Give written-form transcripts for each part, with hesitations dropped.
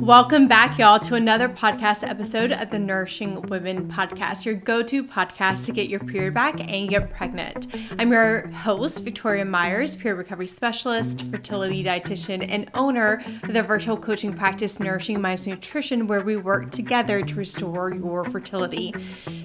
Welcome back, y'all, to another podcast episode of the Nourishing Women podcast, your go-to podcast to get your period back and get pregnant. I'm your host, Victoria Myers, period recovery specialist, fertility dietitian, and owner of the virtual coaching practice Nourishing Minds Nutrition, where we work together to restore your fertility.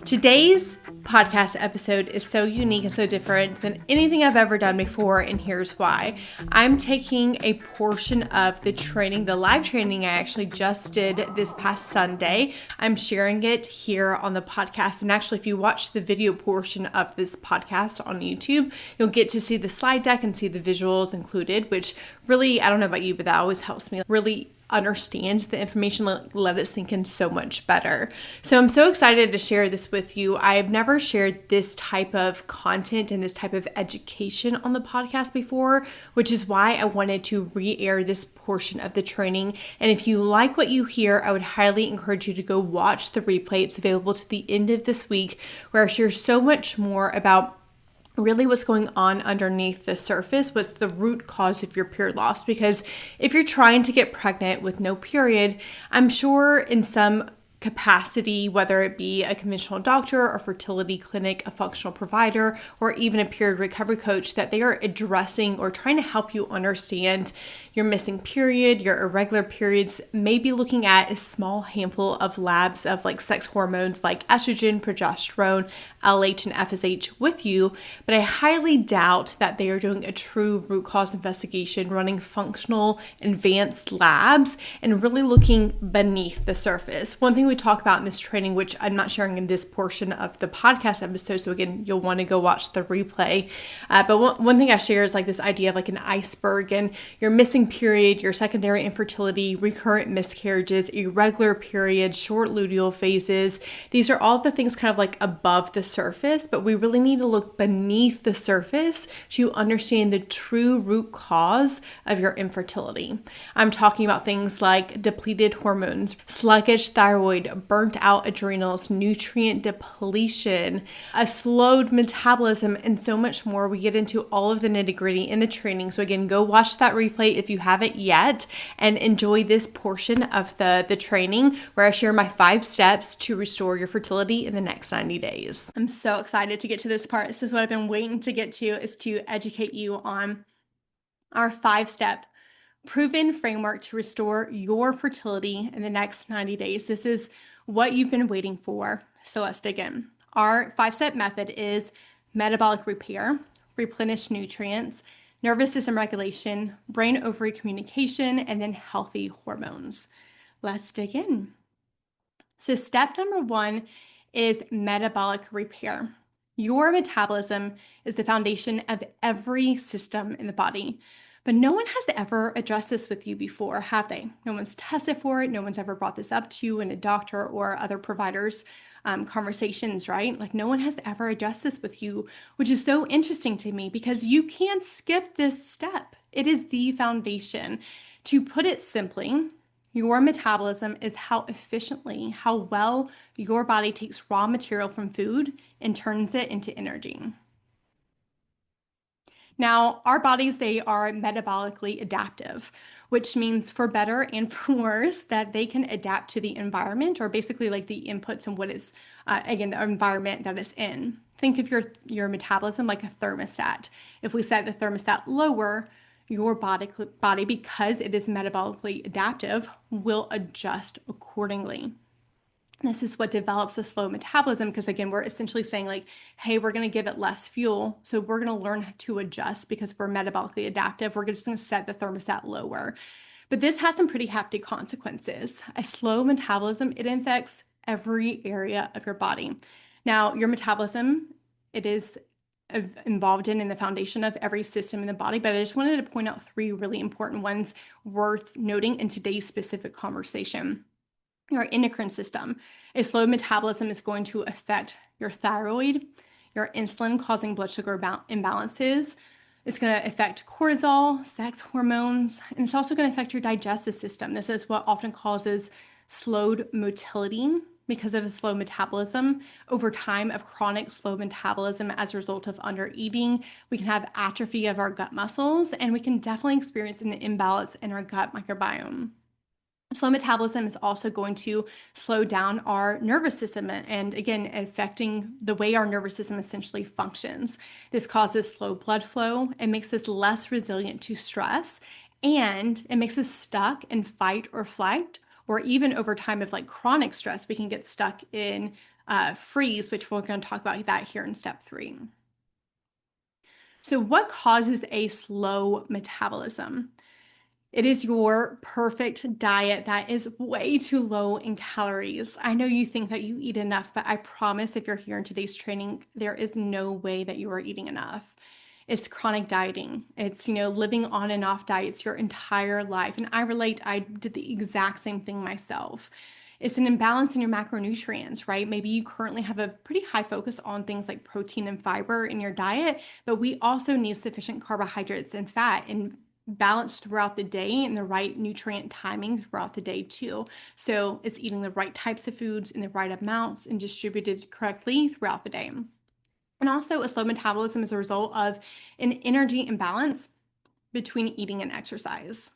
Today's podcast episode is so unique and so different than anything I've ever done before, and here's why. I'm taking a portion of the training, the live training I actually just did this past Sunday. I'm sharing it here on the podcast, and actually if you watch the video portion of this podcast on YouTube, you'll get to see the slide deck and see the visuals included, which really, I don't know about you, but that always helps me really understand the information, let it sink in so much better. So I'm so excited to share this with you. I've never shared this type of content and this type of education on the podcast before, which is why I wanted to re-air this portion of the training. And if you like what you hear, I would highly encourage you to go watch the replay. It's available to the end of this week, where I share so much more about really what's going on underneath the surface, what's the root cause of your period loss. Because if you're trying to get pregnant with no period, I'm sure in some capacity, whether it be a conventional doctor, a fertility clinic, a functional provider, or even a period recovery coach, that they are addressing or trying to help you understand your missing period, your irregular periods, maybe looking at a small handful of labs of like sex hormones like estrogen, progesterone, LH, and FSH with you. But I highly doubt that they are doing a true root cause investigation, running functional advanced labs, and really looking beneath the surface. One thing we talk about in this training, which I'm not sharing in this portion of the podcast episode, so again, you'll want to go watch the replay. But one thing I share is like this idea of like an iceberg, and your missing period, your secondary infertility, recurrent miscarriages, irregular periods, short luteal phases. These are all the things kind of like above the surface, but we really need to look beneath the surface to understand the true root cause of your infertility. I'm talking about things like depleted hormones, sluggish thyroid, burnt out adrenals, nutrient depletion, a slowed metabolism, and so much more. We get into all of the nitty-gritty in the training. So again, go watch that replay if you haven't yet, and enjoy this portion of the training where I share my 5 steps to restore your fertility in the next 90 days. I'm so excited to get to this part. This is what I've been waiting to get to, is to educate you on our 5-step proven framework to restore your fertility in the next 90 days. This is what you've been waiting for. So let's dig in. Our 5-step method is metabolic repair, replenish nutrients, nervous system regulation, brain-ovary communication, and then healthy hormones. Let's dig in. So step number 1 is metabolic repair. Your metabolism is the foundation of every system in the body. But no one has ever addressed this with you before, have they? No one's tested for it. No one's ever brought this up to you in a doctor or other providers' conversations, right? Like no one has ever addressed this with you, which is so interesting to me because you can't skip this step. It is the foundation. To put it simply, your metabolism is how efficiently, how well your body takes raw material from food and turns it into energy. Now, our bodies, they are metabolically adaptive, which means for better and for worse that they can adapt to the environment, or basically like the inputs and what is, again, the environment that it's in. Think of your metabolism like a thermostat. If we set the thermostat lower, your body, because it is metabolically adaptive, will adjust accordingly. This is what develops a slow metabolism, because again, we're essentially saying like, hey, we're going to give it less fuel. So we're going to learn to adjust because we're metabolically adaptive. We're just going to set the thermostat lower. But this has some pretty hefty consequences. A slow metabolism, it affects every area of your body. Now, your metabolism, it is involved in the foundation of every system in the body, but I just wanted to point out 3 really important ones worth noting in today's specific conversation. Your endocrine system. A slow metabolism is going to affect your thyroid, your insulin causing blood sugar imbalances. It's going to affect cortisol, sex hormones, and it's also going to affect your digestive system. This is what often causes slowed motility because of a slow metabolism. Over time of chronic slow metabolism as a result of undereating, we can have atrophy of our gut muscles, and we can definitely experience an imbalance in our gut microbiome. Slow metabolism is also going to slow down our nervous system and again, affecting the way our nervous system essentially functions. This causes slow blood flow. It makes us less resilient to stress, and it makes us stuck in fight or flight, or even over time of like chronic stress, we can get stuck in freeze, which we're going to talk about that here in step 3. So what causes a slow metabolism? It is your perfect diet that is way too low in calories. I know you think that you eat enough, but I promise if you're here in today's training, there is no way that you are eating enough. It's chronic dieting. It's, living on and off diets your entire life. And I relate, I did the exact same thing myself. It's an imbalance in your macronutrients, right? Maybe you currently have a pretty high focus on things like protein and fiber in your diet, but we also need sufficient carbohydrates and fat and balanced throughout the day and the right nutrient timing throughout the day too. So it's eating the right types of foods in the right amounts and distributed correctly throughout the day. And also, a slow metabolism is a result of an energy imbalance between eating and exercise.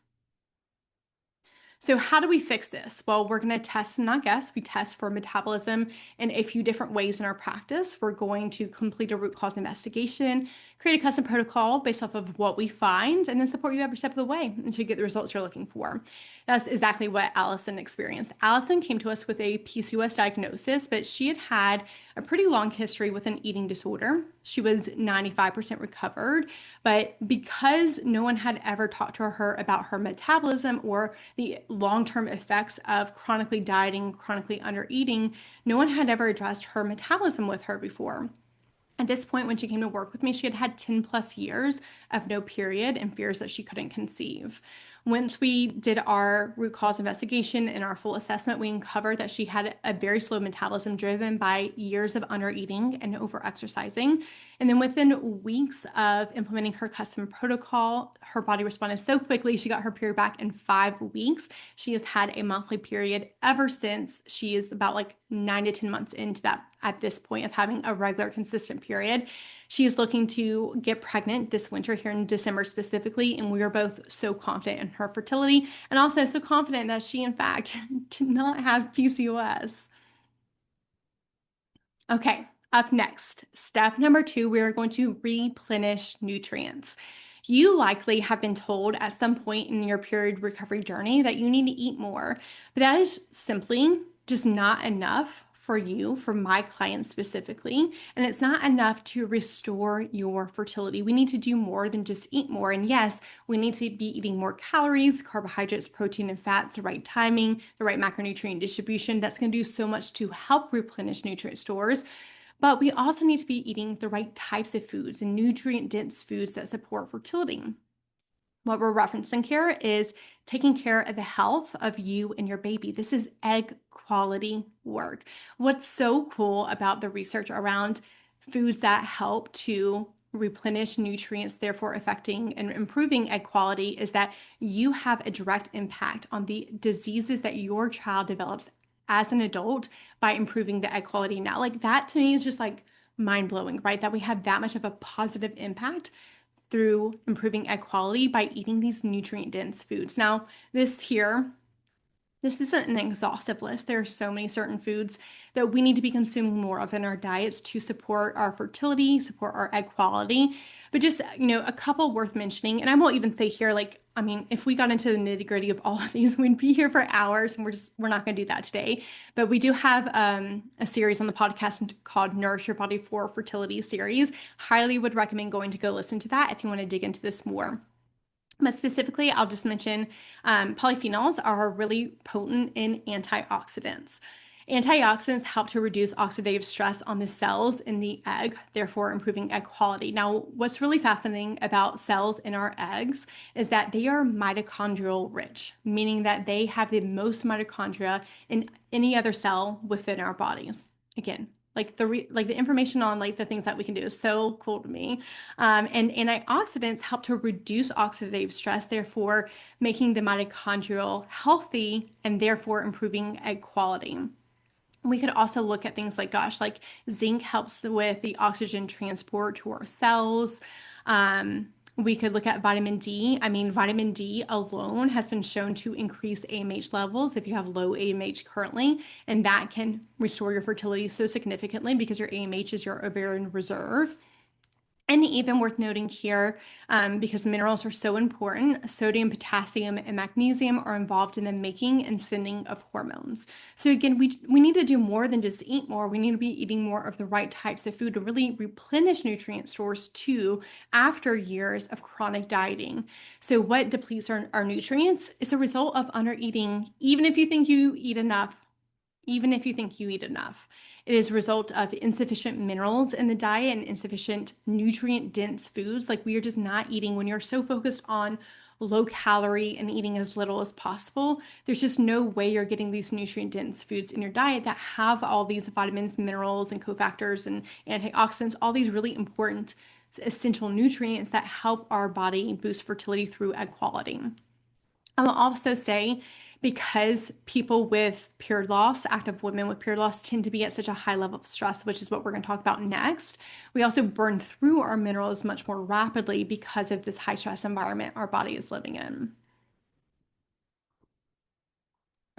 So how do we fix this? Well, we're going to test and not guess. We test for metabolism in a few different ways in our practice. We're going to complete a root cause investigation, create a custom protocol based off of what we find, and then support you every step of the way until you get the results you're looking for. That's exactly what Allison experienced. Allison came to us with a PCOS diagnosis, but she had had a pretty long history with an eating disorder. She was 95% recovered, but because no one had ever talked to her about her metabolism or the long-term effects of chronically dieting, chronically undereating, no one had ever addressed her metabolism with her before. At this point, when she came to work with me, she had had 10 plus years of no period and fears that she couldn't conceive. Once we did our root cause investigation and our full assessment, we uncovered that she had a very slow metabolism driven by years of undereating and overexercising. And then within weeks of implementing her custom protocol, her body responded so quickly, she got her period back in 5 weeks. She has had a monthly period ever since. She is about like 9 to 10 months into that at this point of having a regular, consistent period. She is looking to get pregnant this winter here in December specifically, and we are both so confident in her fertility and also so confident that she, in fact, did not have PCOS. Okay, up next, step number 2, we are going to replenish nutrients. You likely have been told at some point in your period recovery journey that you need to eat more, but that is simply just not enough for you, for my clients specifically, and it's not enough to restore your fertility. We need to do more than just eat more. And yes, we need to be eating more calories, carbohydrates, protein, and fats, the right timing, the right macronutrient distribution. That's going to do so much to help replenish nutrient stores. But we also need to be eating the right types of foods and nutrient-dense foods that support fertility. What we're referencing here is taking care of the health of you and your baby. This is egg quality work. What's so cool about the research around foods that help to replenish nutrients, therefore affecting and improving egg quality, is that you have a direct impact on the diseases that your child develops as an adult by improving the egg quality now. Like that to me is just like mind blowing, right? That we have that much of a positive impact through improving egg quality by eating these nutrient dense foods. Now, this isn't an exhaustive list. There are so many certain foods that we need to be consuming more of in our diets to support our fertility, support our egg quality. But just, a couple worth mentioning, and I won't even say here, if we got into the nitty gritty of all of these, we'd be here for hours, and we're not going to do that today. But we do have a series on the podcast called Nourish Your Body for Fertility series. Highly would recommend going to go listen to that if you want to dig into this more. But specifically, I'll just mention polyphenols are really potent in antioxidants. Antioxidants help to reduce oxidative stress on the cells in the egg, therefore improving egg quality. Now, what's really fascinating about cells in our eggs is that they are mitochondrial rich, meaning that they have the most mitochondria in any other cell within our bodies. Again, the information on the things that we can do is so cool to me. And antioxidants help to reduce oxidative stress, therefore making the mitochondrial healthy and therefore improving egg quality. We could also look at things like zinc helps with the oxygen transport to our cells. We could look at vitamin D. I mean, vitamin D alone has been shown to increase AMH levels if you have low AMH currently, and that can restore your fertility so significantly because your AMH is your ovarian reserve. And even worth noting here, because minerals are so important, sodium, potassium, and magnesium are involved in the making and sending of hormones. So again, we need to do more than just eat more. We need to be eating more of the right types of food to really replenish nutrient stores too after years of chronic dieting. So what depletes our nutrients is a result of under eating, even if you think you eat enough. Even if you think you eat enough. It is a result of insufficient minerals in the diet and insufficient nutrient dense foods. Like we are just not eating when you're so focused on low calorie and eating as little as possible. There's just no way you're getting these nutrient dense foods in your diet that have all these vitamins, minerals, and cofactors and antioxidants, all these really important essential nutrients that help our body boost fertility through egg quality. I will also say because people with period loss, active women with period loss, tend to be at such a high level of stress, which is what we're going to talk about next, we also burn through our minerals much more rapidly because of this high stress environment our body is living in.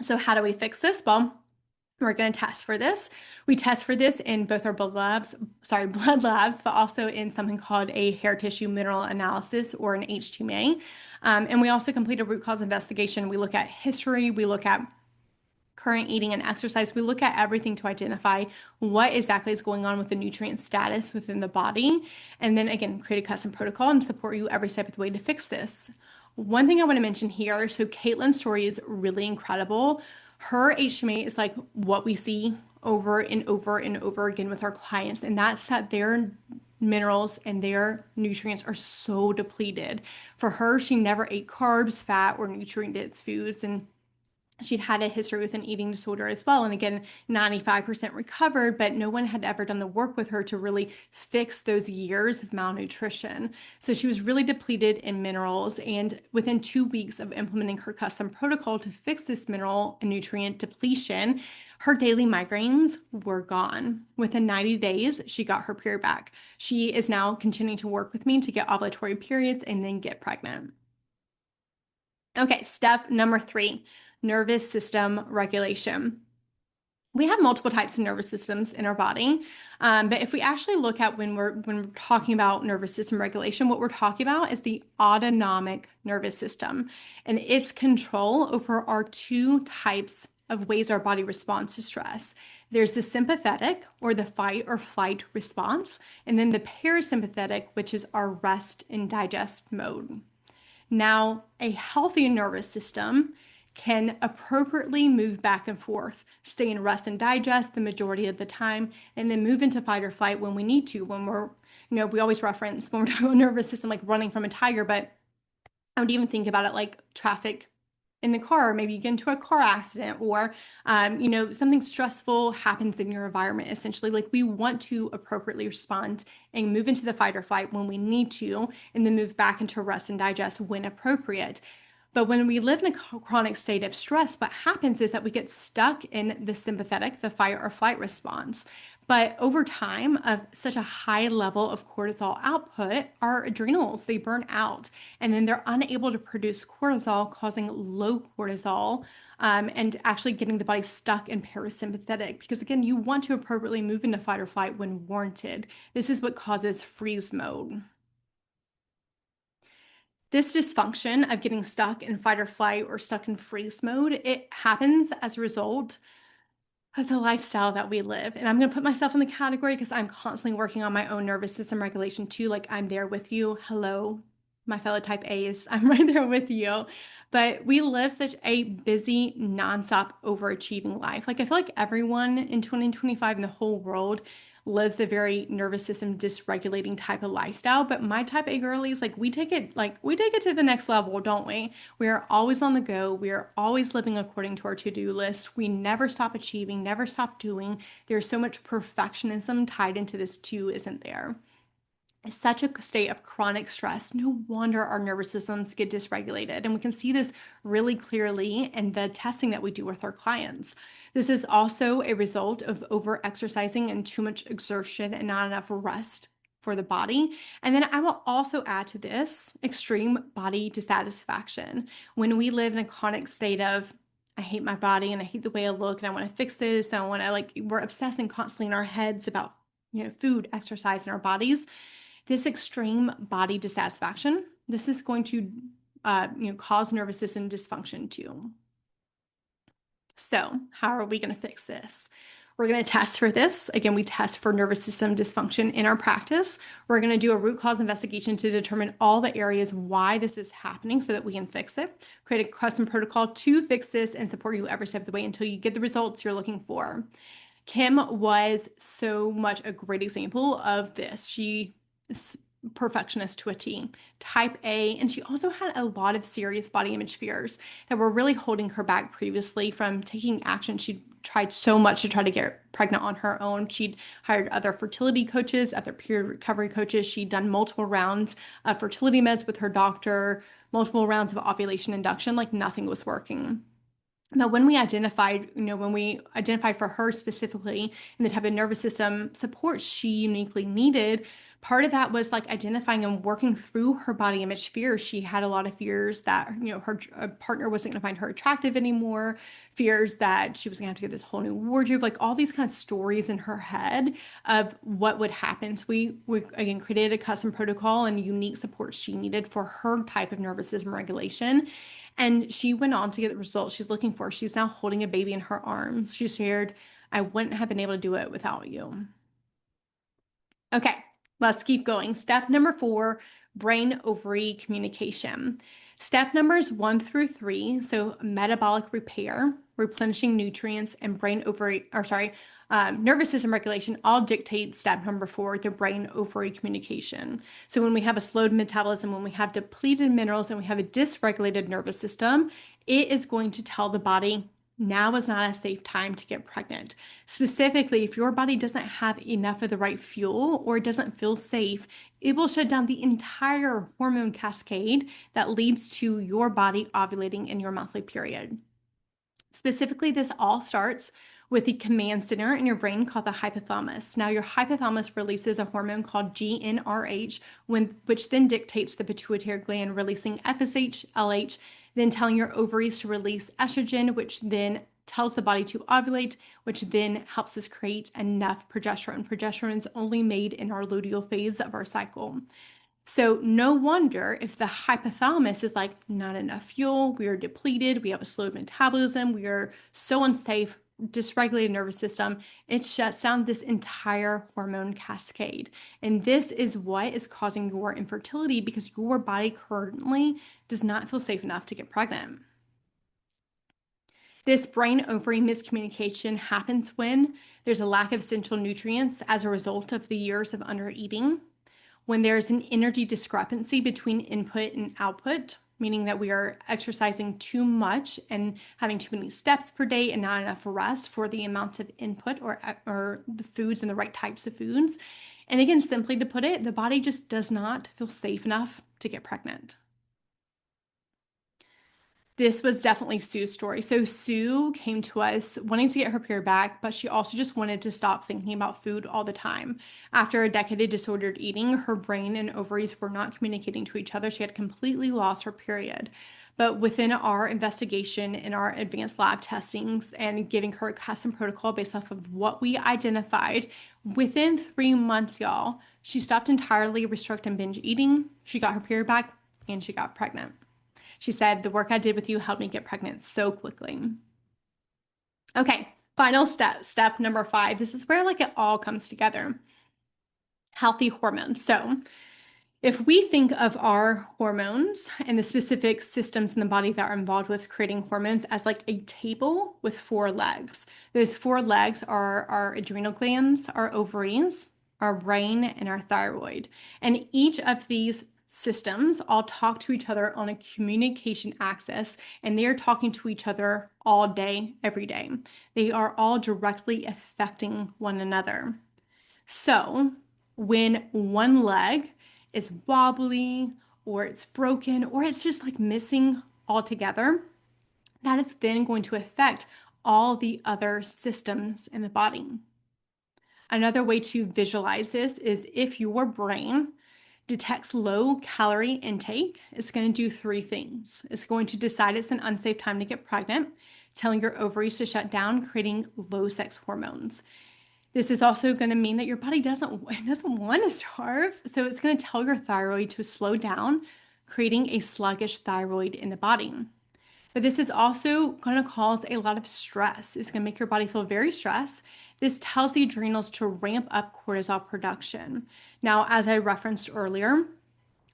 So, how do we fix this? Well, we're going to test for this. We test for this in both our blood labs, but also in something called a hair tissue mineral analysis or an HTMA. And we also complete a root cause investigation. We look at history, we look at current eating and exercise. We look at everything to identify what exactly is going on with the nutrient status within the body. And then again, create a custom protocol and support you every step of the way to fix this. One thing I want to mention here, so Caitlin's story is really incredible. Her HMA is like what we see over and over and over again with our clients, and that's that their minerals and their nutrients are so depleted. For her, she never ate carbs, fat, or nutrient-dense foods, and she'd had a history with an eating disorder as well. And again, 95% recovered, but no one had ever done the work with her to really fix those years of malnutrition. So she was really depleted in minerals. And within 2 weeks of implementing her custom protocol to fix this mineral and nutrient depletion, her daily migraines were gone. Within 90 days, she got her period back. She is now continuing to work with me to get ovulatory periods and then get pregnant. Okay, step number 3, nervous system regulation. We have multiple types of nervous systems in our body, but if we actually look at when we're talking about nervous system regulation, what we're talking about is the autonomic nervous system and its control over our 2 types of ways our body responds to stress. There's the sympathetic or the fight or flight response, and then the parasympathetic, which is our rest and digest mode. Now, a healthy nervous system can appropriately move back and forth, stay in rest and digest the majority of the time, and then move into fight or flight when we need to. When we're, we always reference when we're talking about nervous system like running from a tiger, but I would even think about it like traffic in the car. Maybe you get into a car accident or, something stressful happens in your environment. Essentially, like we want to appropriately respond and move into the fight or flight when we need to, and then move back into rest and digest when appropriate. But when we live in a chronic state of stress, what happens is that we get stuck in the sympathetic, the fight or flight response. But over time of such a high level of cortisol output, our adrenals, they burn out and then they're unable to produce cortisol, causing low cortisol and actually getting the body stuck in parasympathetic. Because again, you want to appropriately move into fight or flight when warranted. This is what causes freeze mode. This dysfunction of getting stuck in fight or flight or stuck in freeze mode, it happens as a result of the lifestyle that we live. And I'm going to put myself in the category because I'm constantly working on my own nervous system regulation too. Like I'm there with you. Hello, my fellow type A's. I'm right there with you. But we live such a busy, nonstop, overachieving life. Like I feel like everyone in 2025 in the whole world lives a very nervous system dysregulating type of lifestyle. But my type A girlies, we take it to the next level, don't we? We are always on the go. We are always living according to our to-do list. We never stop achieving, never stop doing. There's so much perfectionism tied into this too, isn't there? It's such a state of chronic stress. No wonder our nervous systems get dysregulated. And we can see this really clearly in the testing that we do with our clients. This is also a result of over exercising and too much exertion and not enough rest for the body. And then I will also add to this extreme body dissatisfaction. When we live in a chronic state of, I hate my body and I hate the way I look and I want to fix this. And I want to we're obsessing constantly in our heads about, food, exercise, and our bodies. This extreme body dissatisfaction, this is going to, cause nervous system dysfunction too. So, how are we going to fix this? We're going to test for this. Again, we test for nervous system dysfunction in our practice. We're going to do a root cause investigation to determine all the areas why this is happening so that we can fix it. Create a custom protocol to fix this and support you every step of the way until you get the results you're looking for. Kim was so much a great example of this. She is perfectionist to a T, type A, and she also had a lot of serious body image fears that were really holding her back previously from taking action. She tried so much to try to get pregnant on her own. She'd hired other fertility coaches, other period recovery coaches. She'd done multiple rounds of fertility meds with her doctor, multiple rounds of ovulation induction, like nothing was working. Now, when we identified for her specifically and the type of nervous system support she uniquely needed, part of that was like identifying and working through her body image fears. She had a lot of fears that, her partner wasn't going to find her attractive anymore, fears that she was going to have to get this whole new wardrobe, like all these kind of stories in her head of what would happen. So we again created a custom protocol and unique support she needed for her type of nervous system regulation. And she went on to get the results she's looking for. She's now holding a baby in her arms. She shared, I wouldn't have been able to do it without you. Okay, let's keep going. Step number 4, brain ovary communication. Step numbers 1 through 3, so metabolic repair, replenishing nutrients, and nervous system regulation all dictate step number 4, the brain ovary communication. So when we have a slowed metabolism, when we have depleted minerals, and we have a dysregulated nervous system, it is going to tell the body, now is not a safe time to get pregnant. Specifically, if your body doesn't have enough of the right fuel or it doesn't feel safe, it will shut down the entire hormone cascade that leads to your body ovulating in your monthly period. Specifically, this all starts with the command center in your brain called the hypothalamus. Now, your hypothalamus releases a hormone called GnRH, which then dictates the pituitary gland releasing FSH, LH, then telling your ovaries to release estrogen, which then tells the body to ovulate, which then helps us create enough progesterone. Progesterone is only made in our luteal phase of our cycle. So no wonder if the hypothalamus is like, not enough fuel, we are depleted, we have a slowed metabolism, we are so unsafe, dysregulated nervous system, it shuts down this entire hormone cascade. And this is what is causing your infertility because your body currently does not feel safe enough to get pregnant. This brain ovary miscommunication happens when there's a lack of essential nutrients as a result of the years of undereating, when there's an energy discrepancy between input and output, meaning that we are exercising too much and having too many steps per day and not enough rest for the amount of input or the foods and the right types of foods. And again, simply to put it, the body just does not feel safe enough to get pregnant. This was definitely Sue's story. So Sue came to us wanting to get her period back, but she also just wanted to stop thinking about food all the time. After a decade of disordered eating, her brain and ovaries were not communicating to each other. She had completely lost her period. But within our investigation and our advanced lab testings and giving her a custom protocol based off of what we identified, within 3 months, y'all, she stopped entirely restricting binge eating. She got her period back and she got pregnant. She said, the work I did with you helped me get pregnant so quickly. Okay, final step number 5. This is where it all comes together. Healthy hormones. So if we think of our hormones and the specific systems in the body that are involved with creating hormones as like a table with 4 legs, those 4 legs are our adrenal glands, our ovaries, our brain, and our thyroid. And each of these systems all talk to each other on a communication axis, and they are talking to each other all day, every day. They are all directly affecting one another. So when one leg is wobbly or it's broken or it's just missing altogether, that is then going to affect all the other systems in the body. Another way to visualize this is if your brain detects low calorie intake, it's going to do three things. It's going to decide it's an unsafe time to get pregnant, telling your ovaries to shut down, creating low sex hormones. This is also going to mean that your body doesn't want to starve. So it's going to tell your thyroid to slow down, creating a sluggish thyroid in the body. But this is also going to cause a lot of stress. It's going to make your body feel very stressed. This tells the adrenals to ramp up cortisol production. Now, as I referenced earlier,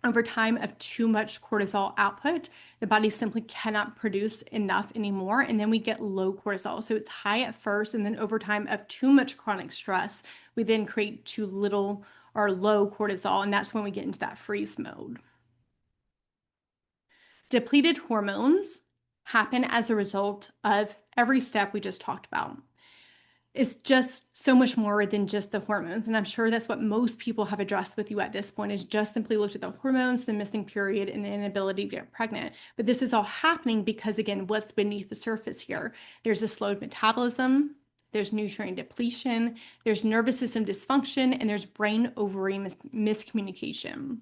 over time of too much cortisol output, the body simply cannot produce enough anymore. And then we get low cortisol. So it's high at first. And then over time of too much chronic stress, we then create too little or low cortisol. And that's when we get into that freeze mode. Depleted hormones happen as a result of every step we just talked about. It's just so much more than just the hormones. And I'm sure that's what most people have addressed with you at this point, is just simply looked at the hormones, the missing period, and the inability to get pregnant. But this is all happening because, again, what's beneath the surface here? There's a slowed metabolism, there's nutrient depletion, there's nervous system dysfunction, and there's brain ovary miscommunication.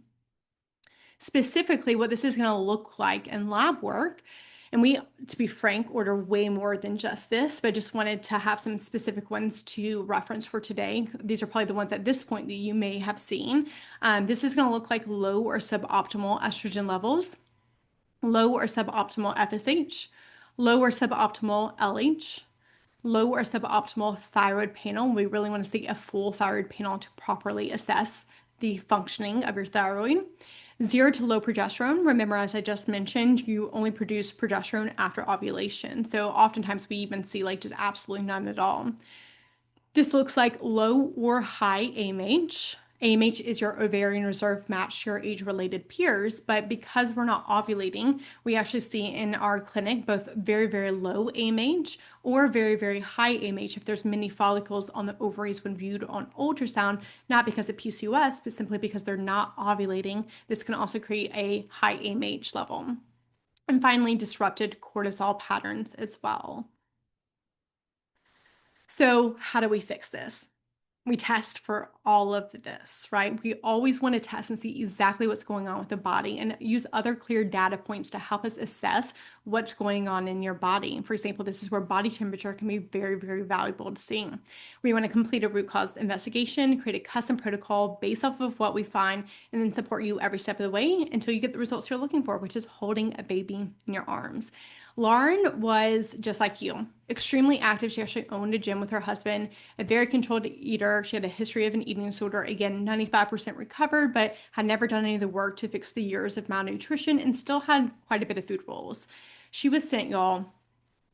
Specifically, what this is going to look like in lab work, and we, to be frank, order way more than just this, but just wanted to have some specific ones to reference for today. These are probably the ones at this point that you may have seen. This is going to look like low or suboptimal estrogen levels, low or suboptimal FSH, low or suboptimal LH, low or suboptimal thyroid panel. We really want to see a full thyroid panel to properly assess the functioning of your thyroid. 0 to low progesterone. Remember, as I just mentioned, you only produce progesterone after ovulation. So oftentimes we even see like just absolutely none at all. This looks like low or high AMH. AMH is your ovarian reserve matched to your age-related peers, but because we're not ovulating, we actually see in our clinic both very, very low AMH or very, very high AMH if there's many follicles on the ovaries when viewed on ultrasound, not because of PCOS, but simply because they're not ovulating. This can also create a high AMH level. And finally, disrupted cortisol patterns as well. So how do we fix this? We test for all of this, right? We always want to test and see exactly what's going on with the body and use other clear data points to help us assess what's going on in your body. For example, this is where body temperature can be very, very valuable to see. We want to complete a root cause investigation, create a custom protocol based off of what we find, and then support you every step of the way until you get the results you're looking for, which is holding a baby in your arms. Lauren was just like you, extremely active. She actually owned a gym with her husband, a very controlled eater. She had a history of an eating disorder. Again, 95% recovered, but had never done any of the work to fix the years of malnutrition and still had quite a bit of food rules. She was sent, y'all,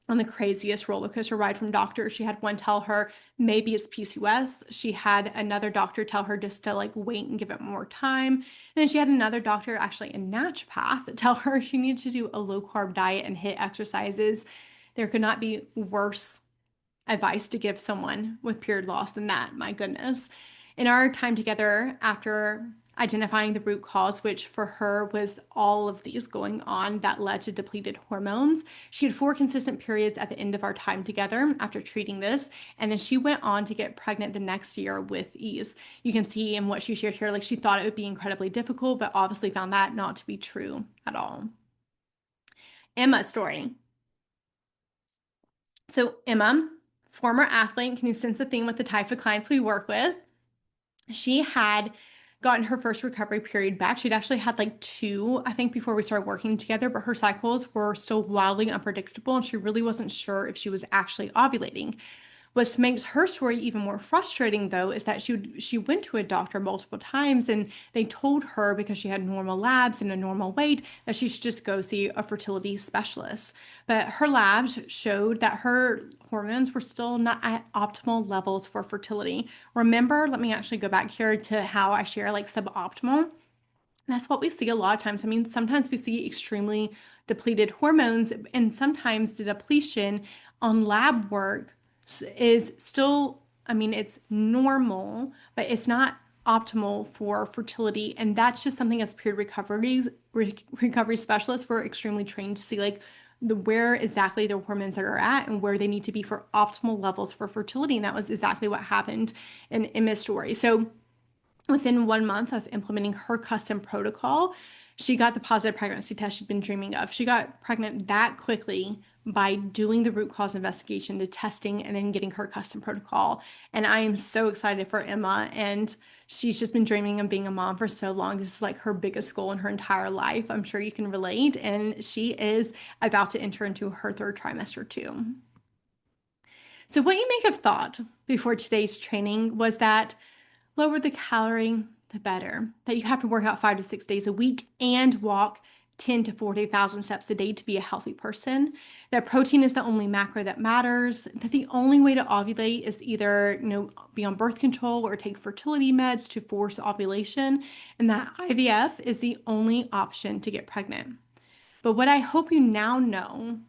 on the craziest roller coaster ride from doctors. She had one tell her maybe it's PCOS. She had another doctor tell her just to like wait and give it more time. And then she had another doctor, actually a naturopath, tell her she needed to do a low carb diet and HIIT exercises. There could not be worse advice to give someone with period loss than that. My goodness. In our time together, after identifying the root cause, which for her was all of these going on that led to depleted hormones, she had 4 consistent periods at the end of our time together after treating this. And then she went on to get pregnant the next year with ease. You can see in what she shared here, like she thought it would be incredibly difficult, but obviously found that not to be true at all. Emma's story. So Emma, former athlete, can you sense the theme with the type of clients we work with? She had gotten her first recovery period back. She'd actually had like 2, I think, before we started working together, but her cycles were still wildly unpredictable and she really wasn't sure if she was actually ovulating. What makes her story even more frustrating, though, is that she went to a doctor multiple times and they told her because she had normal labs and a normal weight that she should just go see a fertility specialist. But her labs showed that her hormones were still not at optimal levels for fertility. Remember, let me actually go back here to how I share like suboptimal. That's what we see a lot of times. I mean, sometimes we see extremely depleted hormones, and sometimes the depletion on lab work is still, I mean, it's normal, but it's not optimal for fertility. And that's just something as period recovery specialists, we're extremely trained to see, like, where exactly their hormones are at and where they need to be for optimal levels for fertility. And that was exactly what happened in Emma's story. So within 1 month of implementing her custom protocol, she got the positive pregnancy test she'd been dreaming of. She got pregnant that quickly by doing the root cause investigation, the testing, and then getting her custom protocol. And I am so excited for Emma. And she's just been dreaming of being a mom for so long. This is like her biggest goal in her entire life. I'm sure you can relate. And she is about to enter into her 3rd trimester too. So what you may have thought before today's training was that lower the calorie, the better. That you have to work out 5 to 6 days a week and walk 10 to 40,000 steps a day to be a healthy person. That protein is the only macro that matters. That the only way to ovulate is either, be on birth control or take fertility meds to force ovulation. And that IVF is the only option to get pregnant. But what I hope you now know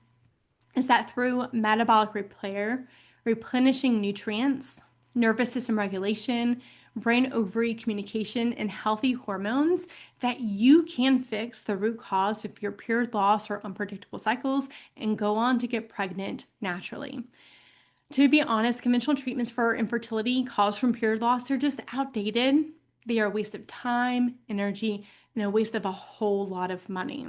is that through metabolic repair, replenishing nutrients, nervous system regulation, brain-ovary communication, and healthy hormones, that you can fix the root cause of your period loss or unpredictable cycles and go on to get pregnant naturally. To be honest, conventional treatments for infertility caused from period loss, they're just outdated. They are a waste of time, energy, and a waste of a whole lot of money.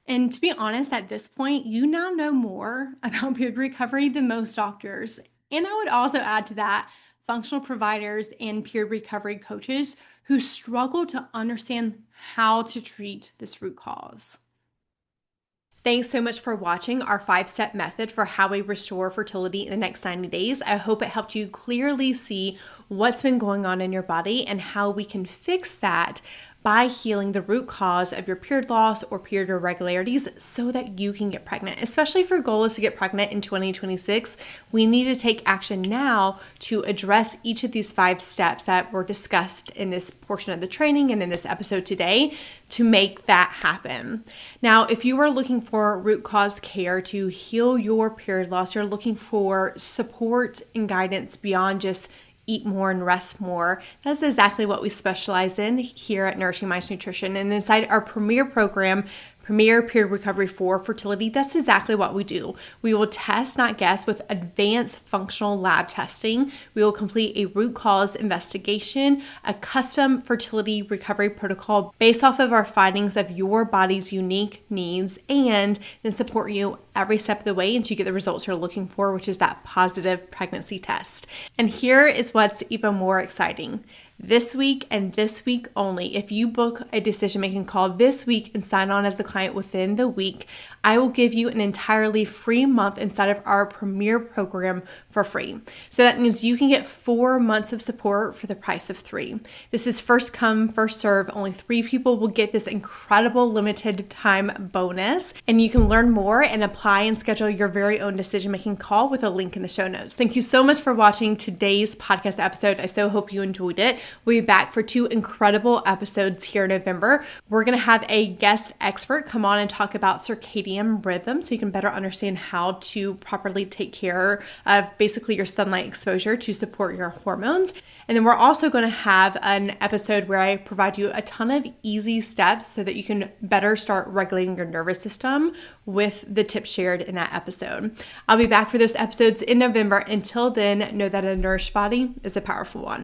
And to be honest, at this point, you now know more about period recovery than most doctors. And I would also add to that functional providers and period recovery coaches who struggle to understand how to treat this root cause. Thanks so much for watching our 5-step method for how we restore fertility in the next 90 days. I hope it helped you clearly see what's been going on in your body and how we can fix that by healing the root cause of your period loss or period irregularities so that you can get pregnant. Especially if your goal is to get pregnant in 2026, we need to take action now to address each of these 5 steps that were discussed in this portion of the training and in this episode today to make that happen. Now, if you are looking for root cause care to heal your period loss, you're looking for support and guidance beyond just eat more and rest more. That's exactly what we specialize in here at Nourishing Minds Nutrition. And inside our premier program, Premier Period Recovery for Fertility, that's exactly what we do. We will test, not guess, with advanced functional lab testing. We will complete a root cause investigation, a custom fertility recovery protocol based off of our findings of your body's unique needs, and then support you every step of the way until you get the results you're looking for, which is that positive pregnancy test. And here is what's even more exciting. This week and this week only, if you book a decision-making call this week and sign on as a client within the week, I will give you an entirely free month inside of our premier program for free. So that means you can get 4 months of support for the price of 3. This is first come, first serve. Only 3 people will get this incredible limited time bonus. And you can learn more and apply and schedule your very own decision-making call with a link in the show notes. Thank you so much for watching today's podcast episode. I so hope you enjoyed it. We'll be back for 2 incredible episodes here in November. We're going to have a guest expert come on and talk about circadian rhythm so you can better understand how to properly take care of basically your sunlight exposure to support your hormones. And then we're also going to have an episode where I provide you a ton of easy steps so that you can better start regulating your nervous system with the tips shared in that episode. I'll be back for those episodes in November. Until then, know that a nourished body is a powerful one.